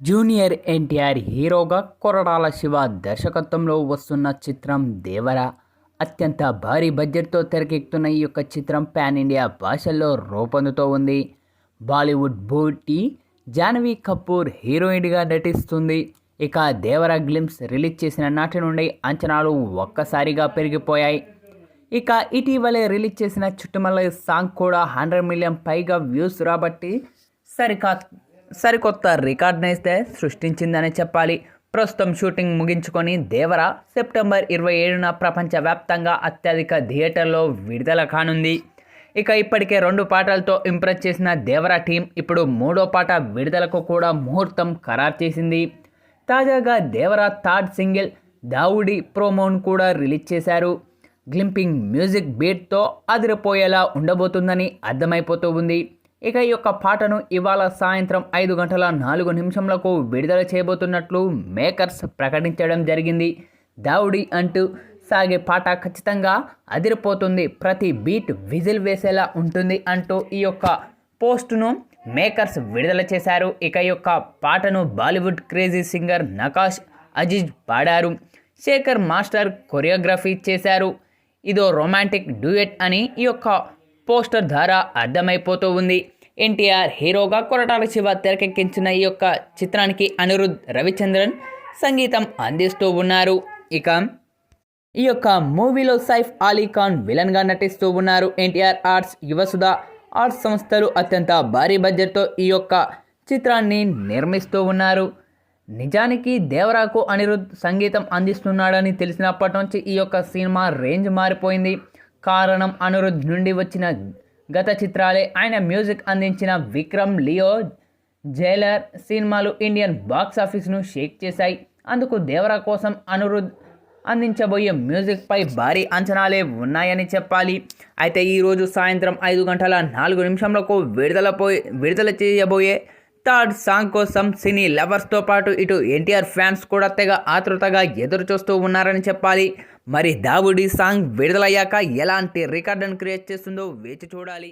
Junior NTR హీరోగా కొరటాల శివ దర్శకత్వంలో వస్తున్న చిత్రం దేవర. అత్యంత భారీ బడ్జెట్తో తెరకెక్కుతున్న ఈ యొక్క చిత్రం పాన్ ఇండియా భాషల్లో రూపొందుతూ ఉంది. బాలీవుడ్ బ్యూటీ జాహ్నవి కపూర్ హీరోయిన్గా నటిస్తుంది. ఇక దేవర గ్లిమ్స్ రిలీజ్ చేసిన నాటి నుండి అంచనాలు ఒక్కసారిగా పెరిగిపోయాయి. ఇక ఇటీవలే రిలీజ్ చేసిన చుట్టుమల్ల సాంగ్ కూడా 100 మిలియన్ పైగా వ్యూస్ రాబట్టి సరికొత్త రికార్డ్నైతే సృష్టించిందనే చెప్పాలి. ప్రస్తుతం షూటింగ్ ముగించుకొని దేవర సెప్టెంబర్ 27న ప్రపంచవ్యాప్తంగా అత్యధిక థియేటర్లో విడుదల కానుంది. ఇక ఇప్పటికే 2 పాటలతో ఇంప్రెస్ చేసిన దేవర టీం ఇప్పుడు 3వ పాట విడుదలకు కూడా ముహూర్తం ఖరారు చేసింది. తాజాగా దేవర థర్డ్ సింగిల్ దావుడి ప్రోమోను కూడా రిలీజ్ చేశారు. గ్లింపింగ్ మ్యూజిక్ బీట్తో అదిరిపోయేలా ఉండబోతుందని అర్థమైపోతూ ఉంది. ఇక ఈ యొక్క పాటను ఇవాళ సాయంత్రం 5:04 విడుదల చేయబోతున్నట్లు మేకర్స్ ప్రకటించడం జరిగింది. దావుడి అంటూ సాగే పాట ఖచ్చితంగా అదిరిపోతుంది, ప్రతి బీట్ విజిల్ వేసేలా ఉంటుంది అంటూ ఈ యొక్క పోస్టును మేకర్స్ విడుదల చేశారు. ఇక ఈ యొక్క పాటను బాలీవుడ్ క్రేజీ సింగర్ నకాష్ అజీజ్ పాడారు. శేఖర్ మాస్టర్ కొరియోగ్రఫీ చేశారు. ఇదో రొమాంటిక్ డ్యూయెట్ అని ఈ యొక్క పోస్టర్ ద్వారా అర్థమైపోతూ ఉంది. ఎన్టీఆర్ హీరోగా కొరటాల శివ తెరకెక్కించిన ఈ యొక్క చిత్రానికి అనిరుద్ రవిచంద్రన్ సంగీతం అందిస్తూ ఉన్నారు. ఇక ఈ యొక్క మూవీలో సైఫ్ అలీ ఖాన్ విలన్గా నటిస్తూ ఉన్నారు. ఎన్టీఆర్ ఆర్ట్స్, యువసుధ ఆర్ట్స్ సంస్థలు అత్యంత భారీ బడ్జెట్తో ఈ యొక్క చిత్రాన్ని నిర్మిస్తూ ఉన్నారు. నిజానికి దేవరాకు అనిరుద్ సంగీతం అందిస్తున్నాడని తెలిసినప్పటి నుంచి ఈ యొక్క సినిమా రేంజ్ మారిపోయింది. కారణం అనిరుద్ నుండి వచ్చిన గత చిత్రాలే. ఆయన మ్యూజిక్ అందించిన విక్రమ్, లియో, జైలర్ సినిమాలు ఇండియన్ బాక్స్ ఆఫీస్ను షేక్ చేశాయి. అందుకు దేవరా కోసం అనిరుద్ అందించబోయే మ్యూజిక్పై భారీ అంచనాలే ఉన్నాయని చెప్పాలి. అయితే ఈరోజు సాయంత్రం 5:04 విడుదల చేయబోయే థర్డ్ సాంగ్ కోసం సినీ లవర్స్తో పాటు ఇటు ఎన్టీఆర్ ఫ్యాన్స్ కూడా తెగ ఆతృతగా ఎదురు చూస్తూ ఉన్నారని చెప్పాలి. మరి దావుడి సాంగ్ విడుదలయ్యాక ఎలాంటి రికార్డును క్రియేట్ చేస్తుందో వేచి చూడాలి.